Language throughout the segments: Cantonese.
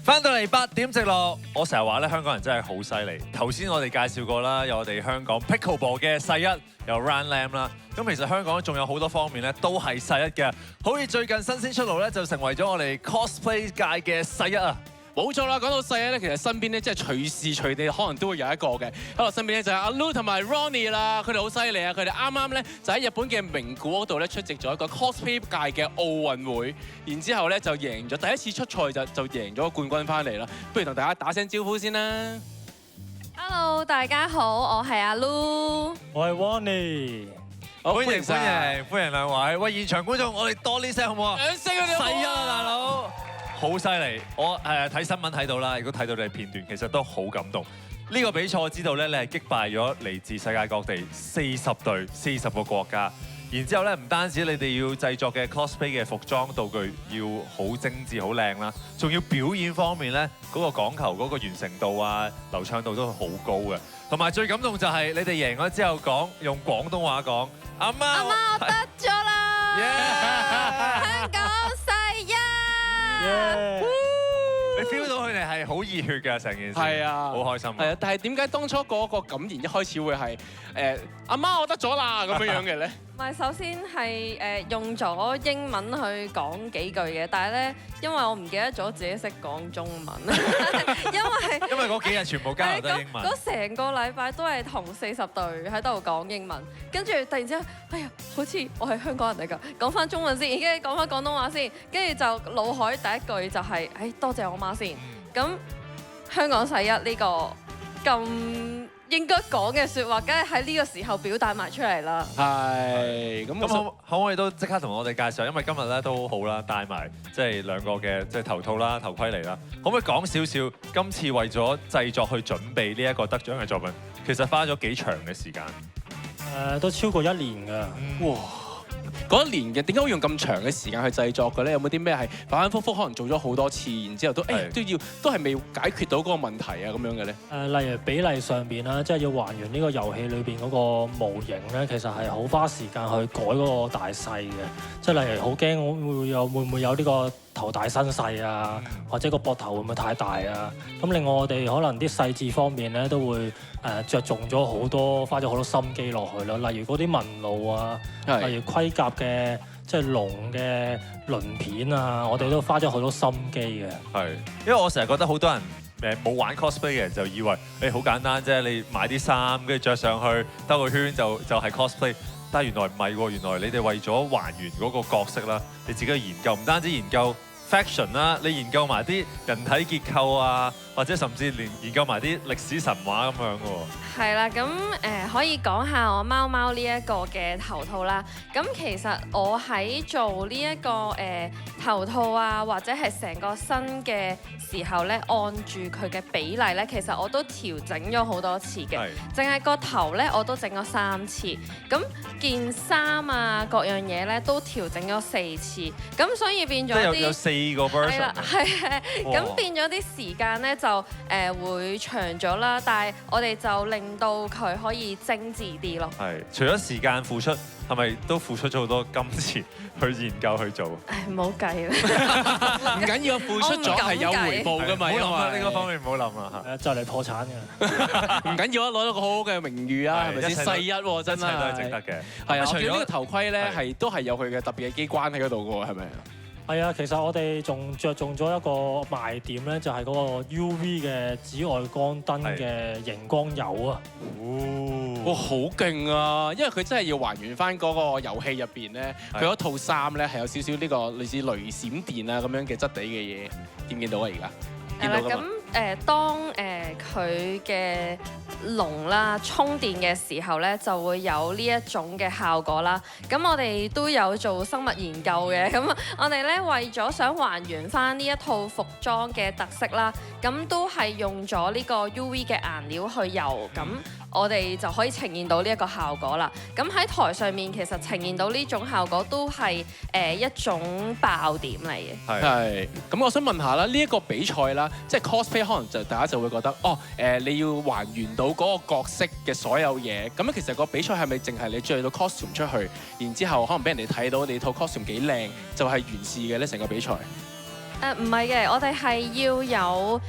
翻到嚟8點直落，我成日話咧香港人真係好犀利。頭先我哋介紹過啦，有我哋香港 Pickleball 嘅世一，有 Ryan Lam 啦。咁其實香港仲有好多方面咧都係世一嘅，好似最近新鮮出爐咧就成為咗我哋 cosplay 界嘅世一啊！冇錯啦，講到世一咧，其實身邊咧即係隨時隨地可能都會有一個嘅。喺我身邊咧就係阿 Lu 同埋 Ronnie 啦，佢哋好犀利啊！佢哋啱啱咧就喺日本嘅名古屋度咧出席咗一個 cosplay 界嘅奧運會，然之後咧就贏咗第一次出賽就贏咗個冠軍翻嚟啦。不如同大家打聲招呼先啦。Hello， 大家好，我係阿 Lu， 我係 Ronnie。歡迎兩位！喂，現場觀眾，我哋多啲聲好唔好啊？兩聲啊，你好世一啊，大佬！好犀利！我睇新聞睇到啦，亦都睇到你嘅片段，其實都好感動。呢個比賽我知道咧，你係擊敗咗嚟自世界各地40隊、40個國家。然之後咧，唔單止你哋要製作嘅 cosplay 嘅服裝道具要好精緻、好靚啦，仲要表演方面咧，嗰個講求嗰個完成度啊、流暢度都好高嘅。同埋最感動就係你哋贏咗之後用廣東話講，阿媽我得咗啦！香港世一。你 feel 到佢哋係好熱血㗎成件事，係啊，好開心。係啊，但係點解當初嗰個感言一開始會係阿媽我得咗啦咁樣嘅咧？唔係，首先係用咗英文去講幾句嘅，但係咧，因為我唔記得咗自己識講中文，因為嗰幾日全部交流都係英文。嗰成個禮拜都係同40隊喺度講英文，跟住突然之間，哎呀，好似我係香港人嚟㗎，講翻中文先，跟住講翻廣東話先，跟住就腦海第一句就係，多謝我媽先。咁香港世一呢個咁應該講嘅説話，梗係喺呢個時候表達埋出嚟啦。係咁，可唔可以都即刻同我哋介紹？因為今日咧都好啦，帶埋即係兩個嘅即係頭套啦、頭盔嚟啦。可唔可以講少少今次為咗製作去準備呢一個得獎嘅作品，其實花咗幾長嘅時間？都超過1年㗎。哇！嗰一年嘅點解會用咁長嘅時間去製作嘅咧？有冇啲咩係反反覆覆可能做咗好多次，然之後都係未解決到嗰個問題啊咁樣嘅咧？例如比例上邊啦，即係要還原呢個遊戲裏邊嗰個模型咧，其實係好花時間去改嗰個大細嘅。即係例如好驚會唔會有呢個頭大身細啊，或者個膊頭會唔會太大啊？咁另外我哋可能啲細緻方面咧都會着重咗好多，花咗好多心機落去咯。例如嗰啲紋路啊，例如盔甲嘅即係龍嘅鱗片啊，我哋都花咗好多心機嘅。係，因為我成日覺得好多人冇玩 cosplay 嘅人就以為好簡單啫，你買啲衫跟住着上去兜個圈就係 cosplay。但係原來唔係喎，原來你哋為咗還原嗰個角色啦，你自己去研究，唔單止研究 fashion 啦，你研究埋啲人體結構啊，或者甚至連研究埋啲歷史神話咁樣喎。係啦，咁可以講下我貓貓呢一個嘅頭套啦。咁其實我喺做呢一個頭套啊，或者係成個身嘅時候咧，按住佢嘅比例咧，其實我都調整咗好多次嘅。淨係個頭咧，我都整咗3次。咁件衫啊，各樣嘢咧都調整咗4次。咁所以變咗啲有4個 version。係啦，係。咁變咗啲時間咧就會長咗啦，但係我哋就令到佢可以精緻啲咯。係，除咗時間付出，係咪都付出咗好多金錢去研究去做？唔好計啦，唔緊要，付出咗係有回報㗎嘛。唔好諗啦，呢個方面唔好諗啦。就嚟破產㗎。唔緊要啊，攞到個好好嘅名譽啊，係咪先？世一喎，真係。一切都係值得嘅。係啊，除咗呢個頭盔咧，都係有佢嘅特別嘅機關喺嗰度㗎喎，係咪啊？係啊，其實我哋仲着重咗一個賣點咧，就係嗰個 UV 嘅紫外光燈嘅熒光油啊！哇，好勁啊！因為佢真係要還原翻嗰個遊戲入邊咧，佢嗰套衫咧係有少少呢個類似雷閃電啊咁樣嘅質地嘅嘢，見唔見到啊？而家見到㗎嘛？當佢嘅龍啦充電嘅時候咧，就會有呢一種嘅效果啦。咁我哋都有做生物研究嘅，咁我哋咧為咗想還原翻呢一套服裝嘅特色啦，咁都係用咗呢個 UV 嘅顏料去油咁。我哋就可以呈現到呢一個效果啦。咁喺台上面其實呈現到呢種效果都係一種爆點嚟嘅。係。咁我想問下啦，呢一個比賽啦，即係 cosplay 可能大家就會覺得你要還原到嗰個角色嘅所有嘢。咁其實個比賽係咪淨係你着到 costume 出去，然之後可能俾人哋睇到你套 costume 幾靚，就係完事嘅咧成個比賽？唔係嘅，我哋係要有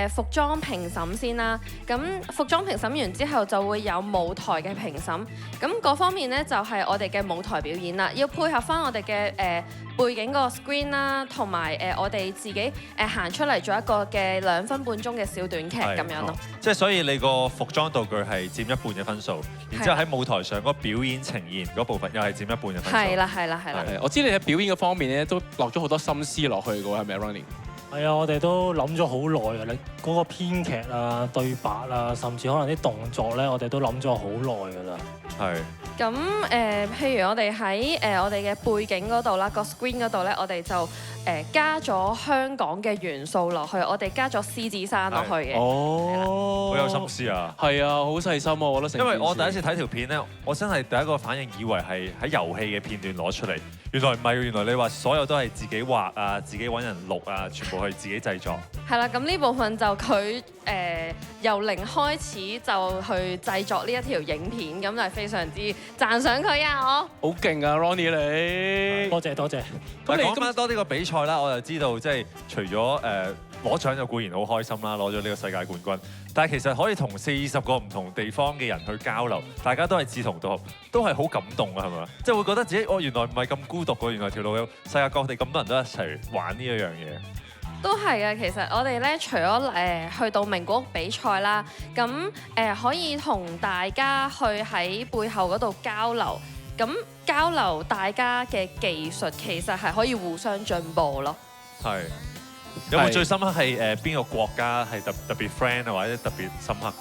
服裝評審先啦。咁服裝評審完之後就會有舞台嘅評審。咁嗰方面咧就係我哋嘅舞台表演啦，要配合翻我哋嘅背景個 screen 啦，同埋我哋自己行出嚟做一個嘅2分半鐘嘅小短劇咁樣咯。即係所以你個服裝道具係佔一半嘅分數，然之後喺舞台上嗰個表演呈現嗰部分又係佔一半嘅分數。係啦。我知你喺表演嘅方面咧都落咗好多心思落去嘅喎，係咪啊 Ronnie？係啊，我哋都諗咗好耐㗎啦，嗰個編劇啊、對白啊，甚至可能啲動作咧，我哋都諗咗好耐㗎啦。係。咁譬如我哋喺我哋嘅背景嗰度啦，個 screen 嗰度咧，我哋就加咗香港嘅元素落去，我哋加咗獅子山落去嘅。哦，好有心思啊！係啊，好細心啊，我覺得成件事。因為我第一次睇條片咧，我真係第一個反應以為係喺遊戲嘅片段攞出嚟，原來唔係，原來你話所有都係自己畫啊、自己揾人錄啊，全部係自己製作。係啦，咁呢部分就佢由零開始就去製作呢一條影片，咁就係非常之讚賞佢啊！好勁啊 Ronnie 你，多謝。但係講翻多啲個比賽啦，我就知道即係除咗攞獎就固然好開心啦，攞咗呢個世界冠軍。但係其實可以同40個唔同地方嘅人去交流，大家都係志同道合，都係好感動啊，係咪？即係會覺得自己原來唔係咁孤獨㗎，原來條路有世界各地咁多人都一齊玩呢一樣嘢。都係啊，其實我哋咧除咗去到名古屋比賽啦，咁可以同大家去喺背後嗰度交流，咁交流大家嘅技術其實係可以互相進步咯。係。有冇最深刻係邊個國家係特別 friend 啊，或者特別深刻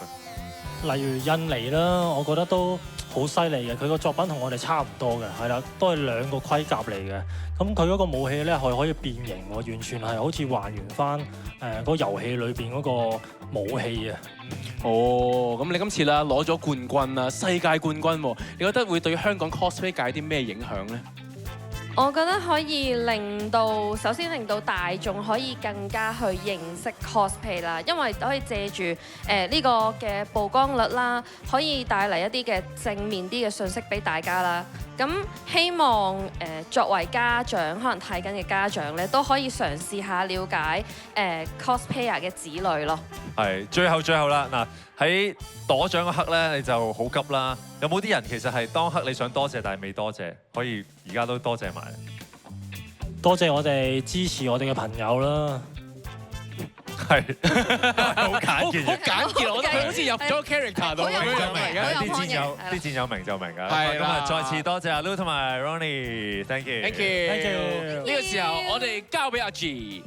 嘅？例如印尼啦，我覺得都好犀利嘅，佢個作品同我哋差唔多嘅，係啦，都係2個盔甲嚟嘅。咁佢嗰個武器咧係可以變形喎，完全係好似還原翻嗰個遊戲裏邊嗰個武器啊。哦，咁你今次啦攞咗冠軍啦，世界冠軍喎，你覺得會對香港 cosplay 界啲咩影響咧？我覺得可以首先令到大眾可以更加去認識 cosplay 啦，因為可以借住呢個嘅曝光率啦，可以帶嚟一啲嘅正面啲嘅信息俾大家啦。咁希望作為家長，可能睇緊嘅家長咧，都可以嘗試下了解cosplayer 嘅子女咯。係，最後啦，嗱喺攞獎嗰刻咧，你就好急啦。有冇啲人其實係當刻你想多謝，但係未多謝，可以而家都多謝埋？多謝我哋支持我哋嘅朋友啦。係，好簡潔。好簡潔，我覺得佢好似入咗 character 度咁樣。啲戰友明就明㗎。係啦，咁啊，再次多謝阿 Lu 同埋 Ronnie，thank you。呢個時候我哋交俾阿 G。